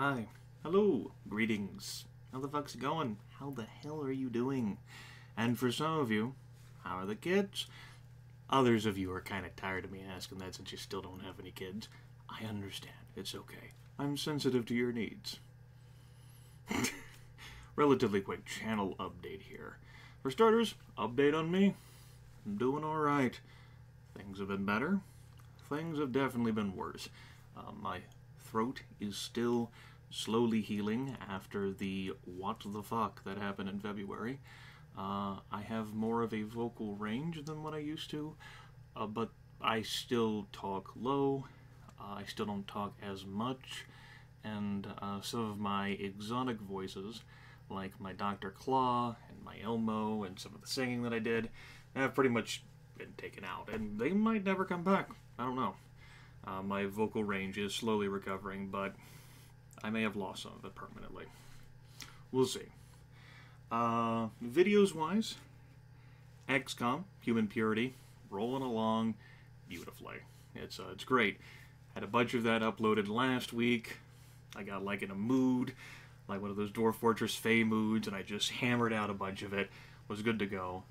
Hi. Hello. Greetings. How the fuck's it going? How the hell are you doing? And for some of you, how are the kids? Others of you are kind of tired of me asking that since you still don't have any kids. I understand. It's okay. I'm sensitive to your needs. Relatively quick channel update here. For starters, update on me. I'm doing alright. Things have been better. Things have definitely been worse. My throat is still slowly healing after the what the fuck that happened in February. I have more of a vocal range than what I used to, but I still talk low. I still don't talk as much, and some of my exotic voices, like my Dr. Claw and my Elmo and some of the singing that I did, have pretty much been taken out, and they might never come back. I don't know. My vocal range is slowly recovering, but I may have lost some of it permanently. We'll see. Videos-wise, XCOM, Human Purity, rolling along beautifully. It's great. Had a bunch of that uploaded last week. I got like in a mood, like one of those Dwarf Fortress Fae moods, and I just hammered out a bunch of it. Was good to go.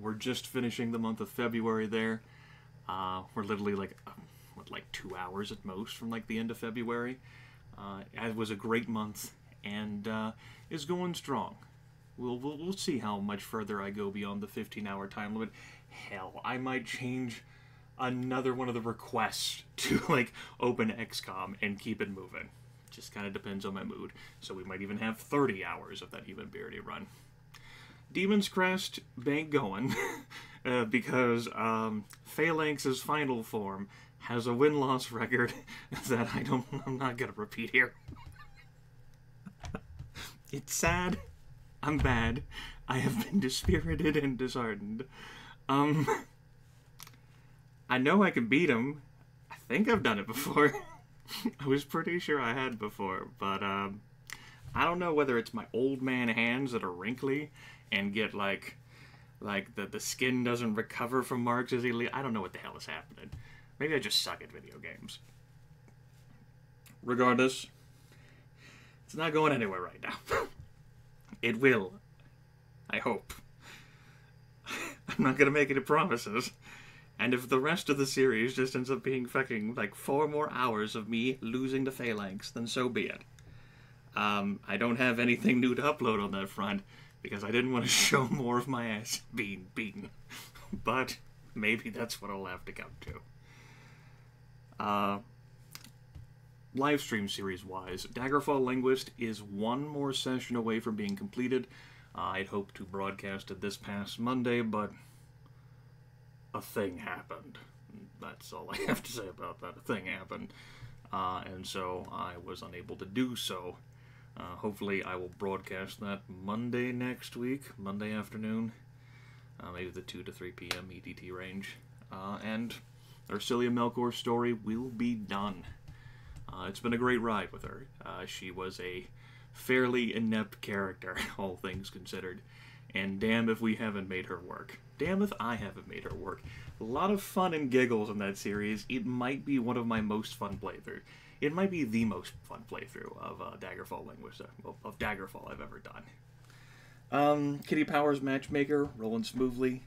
We're just finishing the month of February there. We're literally like 2 hours at most from like the end of February. It was a great month and is going strong. We'll see how much further I go beyond the 15-hour time limit. Hell, I might change another one of the requests to like open XCOM and keep it moving. Just kind of depends on my mood. So we might even have 30 hours of that Human Purity run. Demon's Crest ain't going because Phalanx's final form has a win-loss record that I'm not gonna repeat here. It's sad. I'm bad. I have been dispirited and disheartened. I know I can beat him. I think I've done it before. I was pretty sure I had before, but I don't know whether it's my old man hands that are wrinkly and get like the skin doesn't recover from marks as easily. I don't know what the hell is happening. Maybe I just suck at video games. Regardless, it's not going anywhere right now. It will. I hope. I'm not gonna make any promises. And if the rest of the series just ends up being fucking like 4 more hours of me losing to Phalanx, then so be it. I don't have anything new to upload on that front because I didn't want to show more of my ass being beaten. But maybe that's what I'll have to come to. Livestream series-wise, Daggerfall Linguist is 1 more session away from being completed. I'd hoped to broadcast it this past Monday, but a thing happened. That's all I have to say about that. A thing happened. And so I was unable to do so. Hopefully I will broadcast that Monday next week, Monday afternoon, maybe the 2 to 3 p.m. EDT range. And Ursilia Melkor's story will be done. It's been a great ride with her. She was a fairly inept character, all things considered. And damn if we haven't made her work. Damn if I haven't made her work. A lot of fun and giggles in that series. It might be one of my most fun playthroughs. It might be the most fun playthrough of Daggerfall Linguist, of Daggerfall I've ever done. Kitty Powers Matchmaker, rolling smoothly.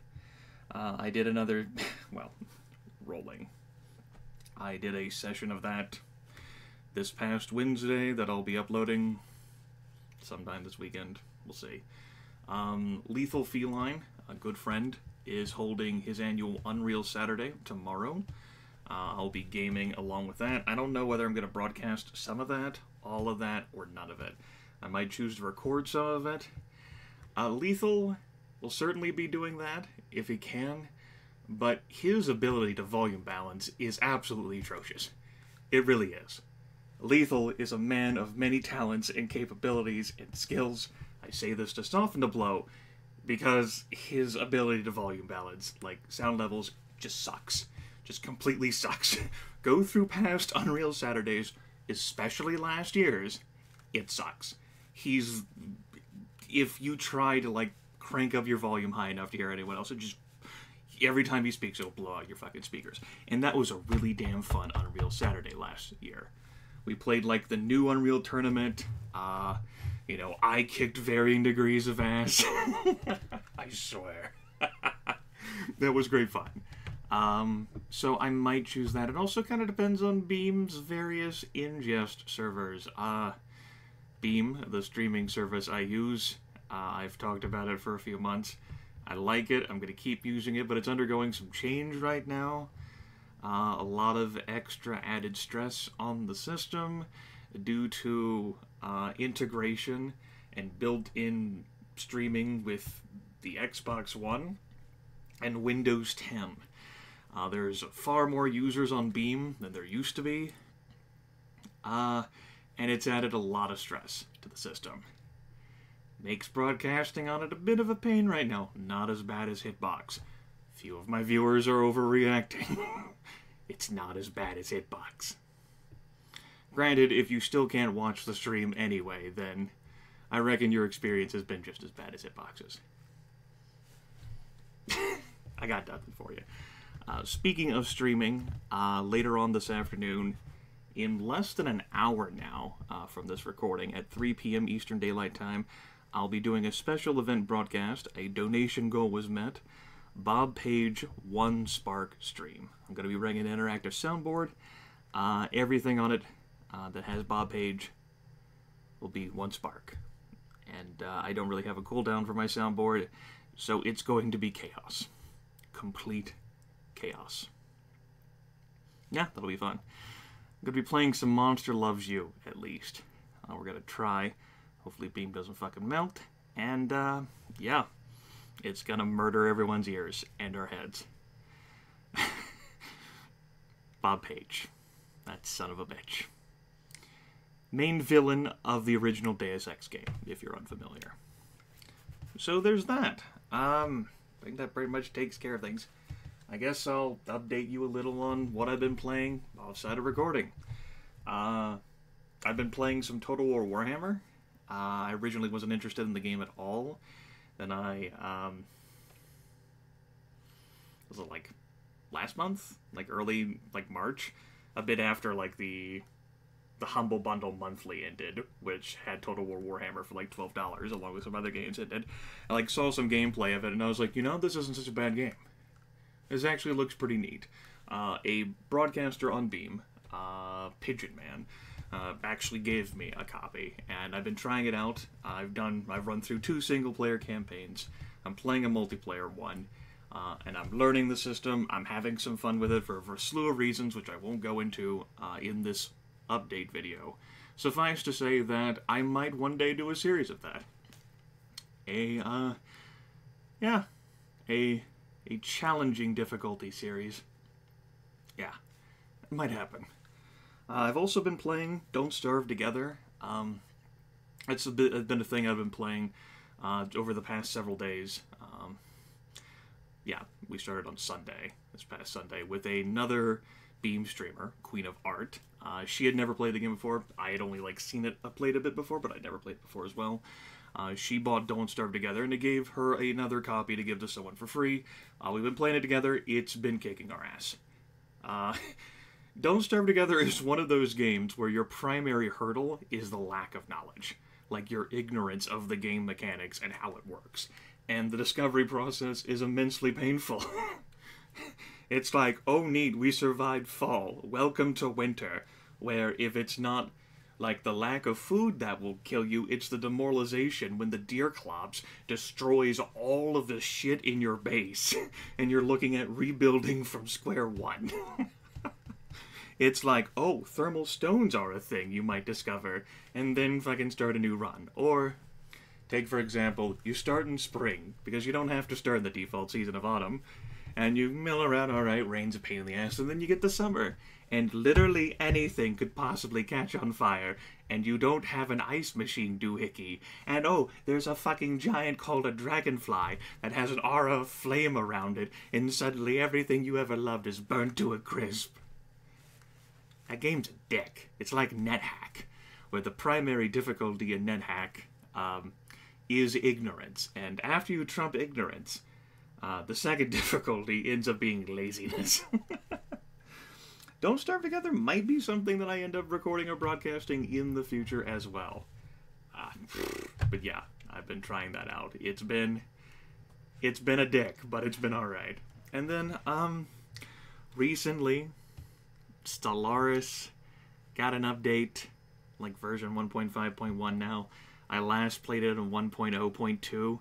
I did another, well, rolling. I did a session of that this past Wednesday that I'll be uploading sometime this weekend. We'll see. Lethal Feline, a good friend, is holding his annual Unreal Saturday tomorrow. I'll be gaming along with that. I don't know whether I'm going to broadcast some of that, all of that, or none of it. I might choose to record some of it. Lethal will certainly be doing that, if he can, but his ability to volume balance is absolutely atrocious. It really is. Lethal is a man of many talents and capabilities and skills. I say this to soften the blow, because his ability to volume balance, like sound levels, just sucks. Just completely sucks. Go through past Unreal Saturdays, especially last year's, it sucks. If you try to like crank up your volume high enough to hear anyone else, it just, every time he speaks, it'll blow out your fucking speakers. And that was a really damn fun Unreal Saturday last year. We played, like, the new Unreal Tournament. You know, I kicked varying degrees of ass. I swear. That was great fun. So I might choose that. It also kind of depends on Beam's various ingest servers. Beam, the streaming service I use, I've talked about it for a few months. I like it. I'm going to keep using it, but it's undergoing some change right now. A lot of extra added stress on the system due to integration and built-in streaming with the Xbox One and Windows 10. There's far more users on Beam than there used to be, and it's added a lot of stress to the system. Makes broadcasting on it a bit of a pain right now. Not as bad as Hitbox. Few of my viewers are overreacting. It's not as bad as Hitbox. Granted, if you still can't watch the stream anyway, then I reckon your experience has been just as bad as Hitbox's. I got nothing for you. Speaking of streaming, later on this afternoon, in less than an hour now from this recording, at 3 p.m. Eastern Daylight Time, I'll be doing a special event broadcast. A donation goal was met. Bob Page 1 Spark stream. I'm going to be running an interactive soundboard. Everything on it that has Bob Page will be 1 Spark. And I don't really have a cooldown for my soundboard, so it's going to be chaos. Complete chaos. Yeah, that'll be fun. I'm going to be playing some Monster Loves You, at least. We're going to try. Hopefully Beam doesn't fucking melt. And, yeah. It's going to murder everyone's ears and our heads. Bob Page. That son of a bitch. Main villain of the original Deus Ex game, if you're unfamiliar. So there's that. I think that pretty much takes care of things. I guess I'll update you a little on what I've been playing outside of recording. I've been playing some Total War Warhammer. I originally wasn't interested in the game at all. Then was it like last month? Like early, like March? A bit after like the Humble Bundle Monthly ended, which had Total War Warhammer for like $12, along with some other games it did. I like saw some gameplay of it, and I was like, you know, this isn't such a bad game. This actually looks pretty neat. A broadcaster on Beam, Pigeon Man, actually gave me a copy, and I've been trying it out. I've run through 2 single-player campaigns. I'm playing a multiplayer one, and I'm learning the system. I'm having some fun with it for a slew of reasons, which I won't go into in this update video. Suffice to say that I might one day do a series of that. A challenging difficulty series. Yeah, it might happen. I've also been playing Don't Starve Together. It's been a thing I've been playing over the past several days. Yeah, we started on Sunday, this past Sunday, with another Beam streamer, Queen of Art. She had never played the game before. I had only seen it played a bit before, but I'd never played it before as well. She bought Don't Starve Together, and it gave her another copy to give to someone for free. We've been playing it together. It's been kicking our ass. Don't Starve Together is one of those games where your primary hurdle is the lack of knowledge. Like, your ignorance of the game mechanics and how it works. And the discovery process is immensely painful. It's like, oh neat, we survived fall. Welcome to winter. Where if it's not like the lack of food that will kill you, it's the demoralization when the deer clops destroys all of the shit in your base. And you're looking at rebuilding from square one. It's like, oh, thermal stones are a thing you might discover, and then fucking start a new run. Or, take for example, you start in spring, because you don't have to start in the default season of autumn, and you mill around, alright, rain's a pain in the ass, and then you get the summer, and literally anything could possibly catch on fire, and you don't have an ice machine doohickey, and oh, there's a fucking giant called a dragonfly that has an aura of flame around it, and suddenly everything you ever loved is burnt to a crisp. That game's a dick. It's like NetHack, where the primary difficulty in NetHack is ignorance. And after you trump ignorance, the second difficulty ends up being laziness. Don't Starve Together might be something that I end up recording or broadcasting in the future as well. But yeah, I've been trying that out. It's been a dick, but it's been alright. And then, recently, Stellaris got an update, like version 1.5.1 now. I last played it in 1.0.2.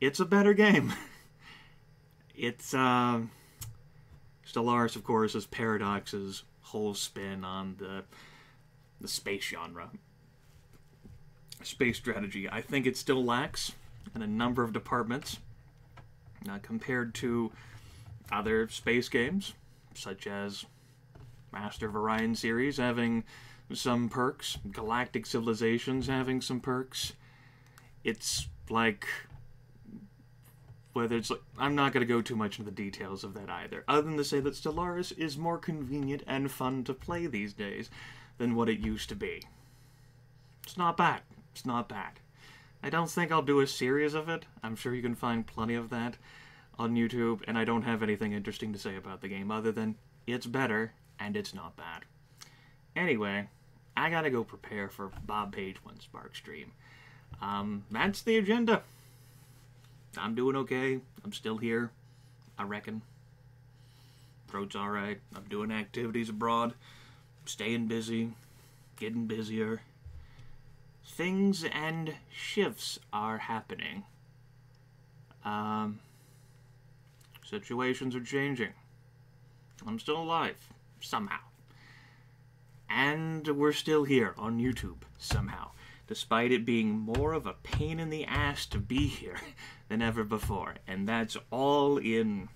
It's a better game. It's, Stellaris, of course, is Paradox's whole spin on the space genre. Space strategy. I think it still lacks in a number of departments compared to other space games, such as Master of Orion series having some perks, Galactic Civilizations having some perks. It's like, whether it's like, I'm not going to go too much into the details of that either, other than to say that Stellaris is more convenient and fun to play these days than what it used to be. It's not bad. It's not bad. I don't think I'll do a series of it. I'm sure you can find plenty of that on YouTube, and I don't have anything interesting to say about the game other than it's better and it's not bad. Anyway, I gotta go prepare for Bob Page One Spark stream. That's the agenda. I'm doing okay. I'm still here, I reckon. Throat's alright. I'm doing activities abroad. Staying busy. Getting busier. Things and shifts are happening. Situations are changing. I'm still alive. Somehow. And we're still here on YouTube. Somehow. Despite it being more of a pain in the ass to be here than ever before. And that's all in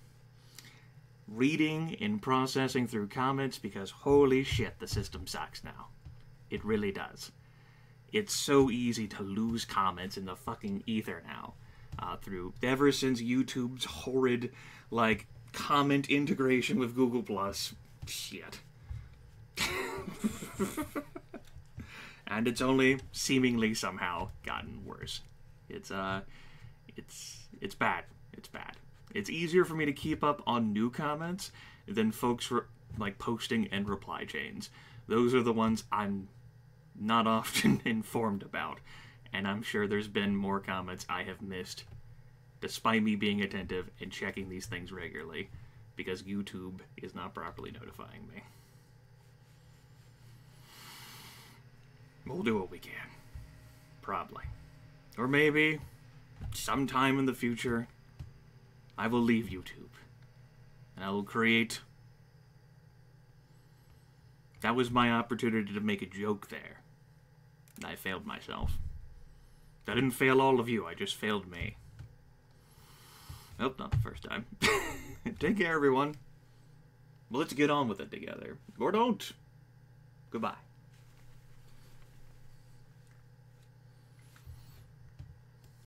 reading and processing through comments, because holy shit, the system sucks now. It really does. It's so easy to lose comments in the fucking ether now. Ever since YouTube's horrid, like, comment integration with Google+. Shit. And it's only seemingly somehow gotten worse. It's bad. It's bad. It's easier for me to keep up on new comments than folks posting and reply chains. Those are the ones I'm not often informed about, and I'm sure there's been more comments I have missed, despite me being attentive and checking these things regularly, because YouTube is not properly notifying me. We'll do what we can. Probably. Or maybe, sometime in the future, I will leave YouTube, and I will create... That was my opportunity to make a joke there. I failed myself. I didn't fail all of you, I just failed me. Nope, not the first time. Take care, everyone. Well, let's get on with it together. Or don't. Goodbye.